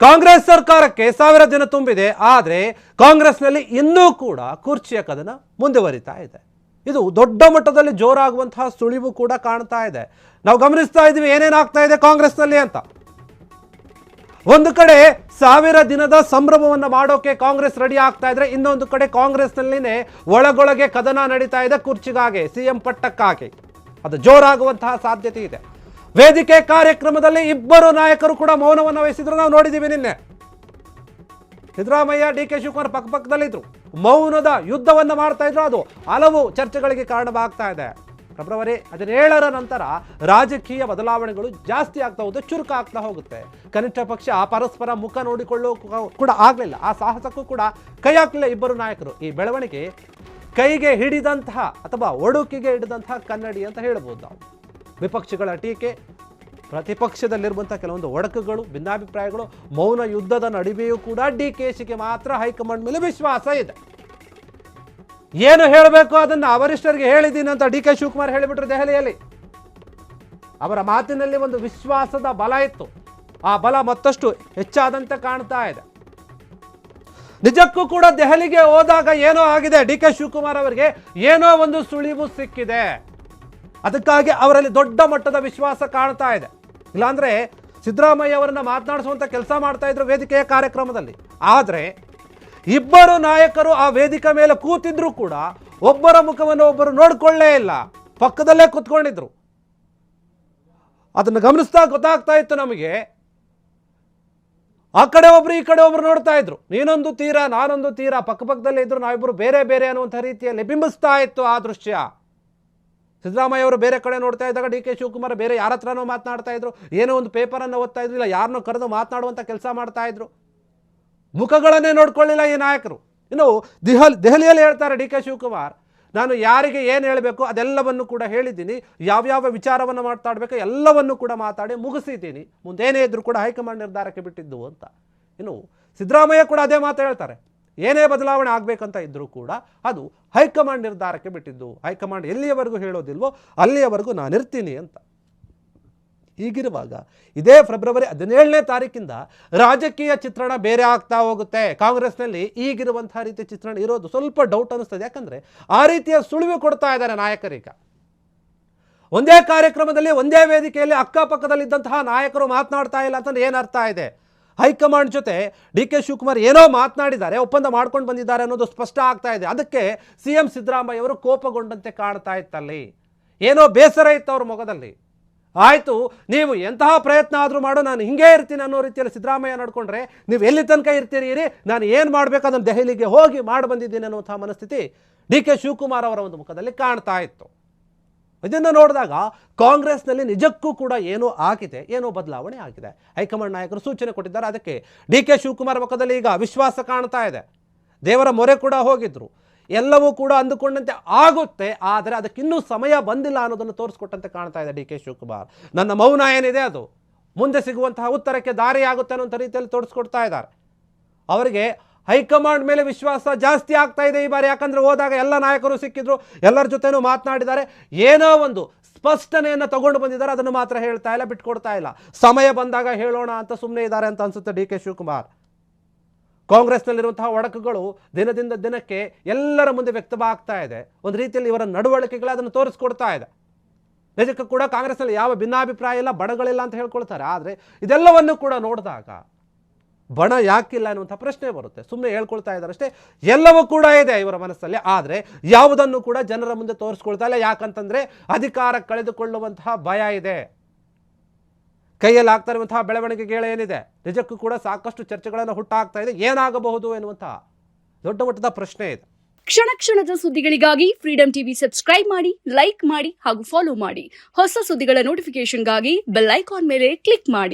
ಕಾಂಗ್ರೆಸ್ ಸರ್ಕಾರಕ್ಕೆ 1000 ದಿನ ತುಂಬಿದೆ. ಆದರೆ ಕಾಂಗ್ರೆಸ್ನಲ್ಲಿ ಇನ್ನೂ ಕೂಡ ಕುರ್ಚಿಯ ಕದನ ಮುಂದುವರಿತಾ ಇದೆ. ಇದು ದೊಡ್ಡ ಮಟ್ಟದಲ್ಲಿ ಜೋರಾಗುವಂತಹ ಸುಳಿವು ಕೂಡ ಕಾಣ್ತಾ ಇದೆ. ನಾವು ಗಮನಿಸ್ತಾ ಇದ್ದೀವಿ ಏನೇನಾಗ್ತಾ ಇದೆ ಕಾಂಗ್ರೆಸ್ನಲ್ಲಿ ಅಂತ. ಒಂದು ಕಡೆ 1000 ದಿನದ ಸಂಭ್ರಮವನ್ನು ಮಾಡೋಕೆ ಕಾಂಗ್ರೆಸ್ ರೆಡಿ ಆಗ್ತಾ ಇದ್ರೆ, ಇನ್ನೊಂದು ಕಡೆ ಕಾಂಗ್ರೆಸ್ನಲ್ಲಿನೇ ಒಳಗೊಳಗೆ ಕದನ ನಡೀತಾ ಇದೆ ಕುರ್ಚಿಗಾಗಿ, ಸಿಎಂ ಪಟ್ಟಕ್ಕಾಗಿ. ಅದು ಜೋರಾಗುವಂತಹ ಸಾಧ್ಯತೆ ಇದೆ. ವೇದಿಕೆ ಕಾರ್ಯಕ್ರಮದಲ್ಲಿ ಇಬ್ಬರು ನಾಯಕರು ಕೂಡ ಮೌನವನ್ನು ವಹಿಸಿದ್ರು, ನಾವು ನೋಡಿದ್ದೀವಿ ನಿನ್ನೆ. ಸಿದ್ದರಾಮಯ್ಯ, ಡಿ ಕೆ ಶಿವಕುಮಾರ್ ಪಕ್ಕದಲ್ಲಿದ್ರು, ಮೌನದ ಯುದ್ಧವನ್ನು ಮಾಡ್ತಾ ಇದ್ರು. ಅದು ಹಲವು ಚರ್ಚೆಗಳಿಗೆ ಕಾರಣವಾಗ್ತಾ ಇದೆ. ಫೆಬ್ರವರಿ 17ರ ನಂತರ ರಾಜಕೀಯ ಬದಲಾವಣೆಗಳು ಜಾಸ್ತಿ ಆಗ್ತಾ ಹೋಗುತ್ತೆ, ಚುರುಕಾಗ್ತಾ ಹೋಗುತ್ತೆ. ಕನಿಷ್ಠ ಪಕ್ಷ ಪರಸ್ಪರ ಮುಖ ನೋಡಿಕೊಳ್ಳೋ ಕೂಡ ಆಗಲಿಲ್ಲ, ಆ ಸಾಹಸಕ್ಕೂ ಕೂಡ ಕೈ ಹಾಕಲಿಲ್ಲ ಇಬ್ಬರು ನಾಯಕರು. ಈ ಬೆಳವಣಿಗೆ ಕೈಗೆ ಹಿಡಿದಂತಹ ಅಥವಾ ಒಡುಕಿಗೆ ಹಿಡಿದಂತಹ ಕನ್ನಡಿ ಅಂತ ಹೇಳ್ಬೋದು ನಾವು. ವಿಪಕ್ಷಗಳ ಟೀಕೆ, ಪ್ರತಿಪಕ್ಷದಲ್ಲಿರುವಂತಹ ಕೆಲವೊಂದು ಒಡಕುಗಳು, ಭಿನ್ನಾಭಿಪ್ರಾಯಗಳು, ಮೌನ ಯುದ್ಧದ ನಡುವೆಯೂ ಕೂಡ DKಶಿಗೆ ಮಾತ್ರ ಹೈಕಮಾಂಡ್ ಮೇಲೆ ವಿಶ್ವಾಸ ಇದೆ. ಏನು ಹೇಳಬೇಕು ಅದನ್ನು ವರಿಷ್ಠರಿಗೆ ಹೇಳಿದ್ದೀನಿ ಅಂತ ಡಿ ಕೆ ಶಿವಕುಮಾರ್ ಹೇಳಿಬಿಟ್ರು ದೆಹಲಿಯಲ್ಲಿ. ಅವರ ಮಾತಿನಲ್ಲಿ ಒಂದು ವಿಶ್ವಾಸದ ಬಲ ಇತ್ತು. ಆ ಬಲ ಮತ್ತಷ್ಟು ಹೆಚ್ಚಾದಂತೆ ಕಾಣ್ತಾ ಇದೆ. ನಿಜಕ್ಕೂ ಕೂಡ ದೆಹಲಿಗೆ ಹೋದಾಗ ಏನೋ ಆಗಿದೆ, ಡಿ ಕೆ ಶಿವಕುಮಾರ್ ಅವರಿಗೆ ಏನೋ ಒಂದು ಸುಳಿವು ಸಿಕ್ಕಿದೆ. ಅದಕ್ಕಾಗಿ ಅವರಲ್ಲಿ ದೊಡ್ಡ ಮಟ್ಟದ ವಿಶ್ವಾಸ ಕಾಣ್ತಾ ಇದೆ. ಇಲ್ಲಾಂದ್ರೆ ಸಿದ್ದರಾಮಯ್ಯ ಅವರನ್ನ ಮಾತನಾಡಿಸುವಂತ ಕೆಲಸ ಮಾಡ್ತಾ ಇದ್ರು ವೇದಿಕೆಯ ಕಾರ್ಯಕ್ರಮದಲ್ಲಿ. ಆದರೆ ಇಬ್ಬರು ನಾಯಕರು ಆ ವೇದಿಕೆ ಮೇಲೆ ಕೂತಿದ್ರು ಕೂಡ ಒಬ್ಬರ ಮುಖವನ್ನು ಒಬ್ಬರು ನೋಡ್ಕೊಳ್ಳೇ ಇಲ್ಲ, ಪಕ್ಕದಲ್ಲೇ ಕೂತ್ಕೊಂಡಿದ್ರು. ಅದನ್ನು ಗಮನಿಸ್ತಾ ಗೊತ್ತಾಗ್ತಾ ಇತ್ತು ನಮಗೆ. ಆ ಕಡೆ ಒಬ್ರು, ಈ ಕಡೆ ಒಬ್ರು ನೋಡ್ತಾ ಇದ್ರು. ನೀನೊಂದು ತೀರ, ನಾನೊಂದು ತೀರ, ಪಕ್ಕದಲ್ಲೇ ಇದ್ರು, ನಾವಿಬ್ಬರು ಬೇರೆ ಬೇರೆ ಅನ್ನುವಂಥ ರೀತಿಯಲ್ಲಿ ಬಿಂಬಿಸ್ತಾ ಇತ್ತು ಆ ದೃಶ್ಯ. ಸಿದ್ದರಾಮಯ್ಯ ಅವರು ಬೇರೆ ಕಡೆ ನೋಡ್ತಾ ಇದ್ದಾಗ ಡಿ ಕೆ ಶಿವಕುಮಾರ್ ಬೇರೆ ಯಾರ ಹತ್ರನೋ ಮಾತನಾಡ್ತಾ ಇದ್ರು, ಏನೋ ಒಂದು ಪೇಪರನ್ನು ಓದ್ತಾ ಇದ್ರು, ಇಲ್ಲ ಯಾರನ್ನೋ ಕರೆದು ಮಾತನಾಡುವಂಥ ಕೆಲಸ ಮಾಡ್ತಾ ಇದ್ರು. ಮುಖಗಳನ್ನೇ ನೋಡ್ಕೊಳ್ಳಿಲ್ಲ ಈ ನಾಯಕರು. ಇನ್ನು ದೆಹಲಿಯಲ್ಲಿ ಹೇಳ್ತಾರೆ ಡಿ ಕೆ ಶಿವಕುಮಾರ್, ನಾನು ಯಾರಿಗೆ ಏನು ಹೇಳಬೇಕು ಅದೆಲ್ಲವನ್ನು ಕೂಡ ಹೇಳಿದ್ದೀನಿ, ಯಾವ್ಯಾವ ವಿಚಾರವನ್ನು ಮಾತಾಡಬೇಕು ಎಲ್ಲವನ್ನು ಕೂಡ ಮಾತಾಡಿ ಮುಗಿಸಿದ್ದೀನಿ, ಮುಂದೇನೇ ಇದ್ರೂ ಕೂಡ ಹೈಕಮಾಂಡ್ ನಿರ್ಧಾರಕ್ಕೆ ಬಿಟ್ಟಿದ್ದು ಅಂತ. ಇನ್ನು ಸಿದ್ದರಾಮಯ್ಯ ಕೂಡ ಅದೇ ಮಾತು ಹೇಳ್ತಾರೆ, ಏನೇ ಬದಲಾವಣೆ ಆಗಬೇಕಂತ ಇದ್ರೂ ಕೂಡ ಅದು ಹೈಕಮಾಂಡ್ ನಿರ್ಧಾರಕ್ಕೆ ಬಿಟ್ಟಿದ್ದು, ಹೈಕಮಾಂಡ್ ಎಲ್ಲಿಯವರೆಗೂ ಹೇಳೋದಿಲ್ವೋ ಅಲ್ಲಿಯವರೆಗೂ ನಾನಿರ್ತೀನಿ ಅಂತ. ಹೀಗಿರುವಾಗ ಇದೇ ಫೆಬ್ರವರಿ 17ನೇ ತಾರೀಕಿಂದ ರಾಜಕೀಯ ಚಿತ್ರಣ ಬೇರೆ ಆಗ್ತಾ ಹೋಗುತ್ತೆ. ಕಾಂಗ್ರೆಸ್ನಲ್ಲಿ ಈಗಿರುವಂತಹ ರೀತಿಯ ಚಿತ್ರಣ ಇರೋದು ಸ್ವಲ್ಪ ಡೌಟ್ ಅನಿಸ್ತದೆ. ಯಾಕಂದರೆ ಆ ರೀತಿಯ ಸುಳಿವು ಕೊಡ್ತಾ ಇದ್ದಾರೆ ನಾಯಕರೀಗ. ಒಂದೇ ಕಾರ್ಯಕ್ರಮದಲ್ಲಿ ಒಂದೇ ವೇದಿಕೆಯಲ್ಲಿ ಅಕ್ಕಪಕ್ಕದಲ್ಲಿದ್ದಂತಹ ನಾಯಕರು ಮಾತನಾಡ್ತಾ ಇಲ್ಲ ಅಂತಂದ್ರೆ ಏನು ಅರ್ಥ ಇದೆ? ಹೈಕಮಾಂಡ್ ಜೊತೆ ಡಿ ಕೆ ಶಿವಕುಮಾರ್ ಏನೋ ಮಾತನಾಡಿದ್ದಾರೆ, ಒಪ್ಪಂದ ಮಾಡ್ಕೊಂಡು ಬಂದಿದ್ದಾರೆ ಅನ್ನೋದು ಸ್ಪಷ್ಟ ಆಗ್ತಾ ಇದೆ. ಅದಕ್ಕೆ ಸಿಎಂ ಸಿದ್ದರಾಮಯ್ಯ ಅವರು ಕೋಪಗೊಂಡಂತೆ ಕಾಣ್ತಾ ಇತ್ತಲ್ಲಿ, ಏನೋ ಬೇಸರ ಇತ್ತು ಅವ್ರ ಮೊಗದಲ್ಲಿ. ಆಯಿತು, ನೀವು ಎಂತಹ ಪ್ರಯತ್ನ ಆದರೂ ಮಾಡು, ನಾನು ಹಿಂಗೆ ಇರ್ತೀನಿ ಅನ್ನೋ ರೀತಿಯಲ್ಲಿ ಸಿದ್ದರಾಮಯ್ಯ ನಡ್ಕೊಂಡ್ರೆ ನೀವು ಎಲ್ಲಿ ತನಕ ಇರ್ತೀರಿ, ನಾನು ಏನು ಮಾಡಬೇಕು ಅದನ್ನು ದೆಹಲಿಗೆ ಹೋಗಿ ಮಾಡಿ ಬಂದಿದ್ದೀನಿ ಅನ್ನುವಂಥ ಮನಸ್ಥಿತಿ ಡಿ ಕೆ ಶಿವಕುಮಾರ್ ಅವರ ಒಂದು ಮುಖದಲ್ಲಿ ಕಾಣ್ತಾ ಇತ್ತು. ಇದನ್ನು ನೋಡಿದಾಗ ಕಾಂಗ್ರೆಸ್ನಲ್ಲಿ ನಿಜಕ್ಕೂ ಕೂಡ ಏನೋ ಆಗಿದೆ, ಏನೋ ಬದಲಾವಣೆ ಆಗಿದೆ. ಹೈಕಮಾಂಡ್ ನಾಯಕರು ಸೂಚನೆ ಕೊಟ್ಟಿದ್ದಾರೆ. ಅದಕ್ಕೆ ಡಿ ಕೆ ಶಿವಕುಮಾರ್ ಮುಖದಲ್ಲಿ ಈಗ ವಿಶ್ವಾಸ ಕಾಣ್ತಾ ಇದೆ. ದೇವರ ಮೊರೆ ಕೂಡ ಹೋಗಿದ್ರು. ಎಲ್ಲವೂ ಕೂಡ ಅಂದುಕೊಂಡಂತೆ ಆಗುತ್ತೆ, ಆದರೆ ಅದಕ್ಕಿನ್ನೂ ಸಮಯ ಬಂದಿಲ್ಲ ಅನ್ನೋದನ್ನು ತೋರಿಸ್ಕೊಟ್ಟಂತೆ ಕಾಣ್ತಾ ಇದೆ ಡಿ ಕೆ ಶಿವಕುಮಾರ್. ನನ್ನ ಮೌನ ಏನಿದೆ ಅದು ಮುಂದೆ ಸಿಗುವಂತಹ ಉತ್ತರಕ್ಕೆ ದಾರಿಯಾಗುತ್ತೆ ಅನ್ನೋ ರೀತಿಯಲ್ಲಿ ತೋರಿಸ್ಕೊಡ್ತಾ ಇದ್ದಾರೆ. ಅವರಿಗೆ ಹೈಕಮಾಂಡ್ ಮೇಲೆ ವಿಶ್ವಾಸ ಜಾಸ್ತಿ ಆಗ್ತಾ ಇದೆ ಈ ಬಾರಿ. ಯಾಕಂದ್ರೆ ಹೋದಾಗ ಎಲ್ಲ ನಾಯಕರು ಸಿಕ್ಕಿದ್ರು, ಎಲ್ಲರ ಜೊತೆನೂ ಮಾತನಾಡಿದ್ದಾರೆ, ಏನೋ ಒಂದು ಸ್ಪಷ್ಟನೆಯನ್ನು ತಗೊಂಡು ಬಂದಿದ್ದಾರೆ. ಅದನ್ನು ಮಾತ್ರ ಹೇಳ್ತಾ ಇಲ್ಲ, ಬಿಟ್ಕೊಡ್ತಾ ಇಲ್ಲ. ಸಮಯ ಬಂದಾಗ ಹೇಳೋಣ ಅಂತ ಸುಮ್ಮನೆ ಇದ್ದಾರೆ ಅಂತ ಅನ್ಸುತ್ತೆ ಡಿ ಕೆ ಶಿವಕುಮಾರ್. ಕಾಂಗ್ರೆಸ್ನಲ್ಲಿರುವಂತಹ ಒಡಕುಗಳು ದಿನದಿಂದ ದಿನಕ್ಕೆ ಎಲ್ಲರ ಮುಂದೆ ವ್ಯಕ್ತವಾಗ್ತಾ ಇದೆ. ಒಂದು ರೀತಿಯಲ್ಲಿ ಇವರ ನಡವಳಿಕೆಗಳು ಅದನ್ನು ತೋರಿಸ್ಕೊಡ್ತಾ ಇದೆ. ನಿಜಕ್ಕೂ ಕೂಡ ಕಾಂಗ್ರೆಸ್ನಲ್ಲಿ ಯಾವ ಭಿನ್ನಾಭಿಪ್ರಾಯ ಇಲ್ಲ, ಬಣಗಳಿಲ್ಲ ಅಂತ ಹೇಳ್ಕೊಳ್ತಾರೆ. ಆದರೆ ಇದೆಲ್ಲವನ್ನು ಕೂಡ ನೋಡಿದಾಗ ಬಣ ಯಾಕಿಲ್ಲ ಅನ್ನುವಂಥ ಪ್ರಶ್ನೆ ಬರುತ್ತೆ. ಸುಮ್ಮನೆ ಹೇಳ್ಕೊಳ್ತಾ ಇದ್ದಾರೆ ಅಷ್ಟೇ, ಎಲ್ಲವೂ ಕೂಡ ಇದೆ ಇವರ ಮನಸ್ಸಲ್ಲಿ. ಆದರೆ ಯಾವುದನ್ನು ಕೂಡ ಜನರ ಮುಂದೆ ತೋರಿಸ್ಕೊಳ್ತಾ ಇಲ್ಲ. ಯಾಕಂತಂದರೆ ಅಧಿಕಾರ ಕಳೆದುಕೊಳ್ಳುವಂತಹ ಭಯ ಇದೆ. ಕೈಯಲ್ಲಿ ಆಗ್ತಾ ಇರುವಂತಹ ಬೆಳವಣಿಗೆಗಳೇನಿದೆ ನಿಜಕ್ಕೂ ಕೂಡ ಸಾಕಷ್ಟು ಚರ್ಚೆಗಳನ್ನು ಹುಟ್ಟಾಗ್ತಾ ಇದೆ. ಏನಾಗಬಹುದು ಎನ್ನುವಂತಹ ದೊಡ್ಡ ಮಟ್ಟದ ಪ್ರಶ್ನೆ ಇದೆ. ಕ್ಷಣ ಕ್ಷಣದ ಸುದ್ದಿಗಳಿಗಾಗಿ ಫ್ರೀಡಂ ಟಿವಿ ಸಬ್ಸ್ಕ್ರೈಬ್ ಮಾಡಿ, ಲೈಕ್ ಮಾಡಿ ಹಾಗೂ ಫಾಲೋ ಮಾಡಿ. ಹೊಸ ಸುದ್ದಿಗಳ ನೋಟಿಫಿಕೇಶನ್ಗಾಗಿ ಬೆಲ್ ಐಕಾನ್ ಮೇಲೆ ಕ್ಲಿಕ್ ಮಾಡಿ.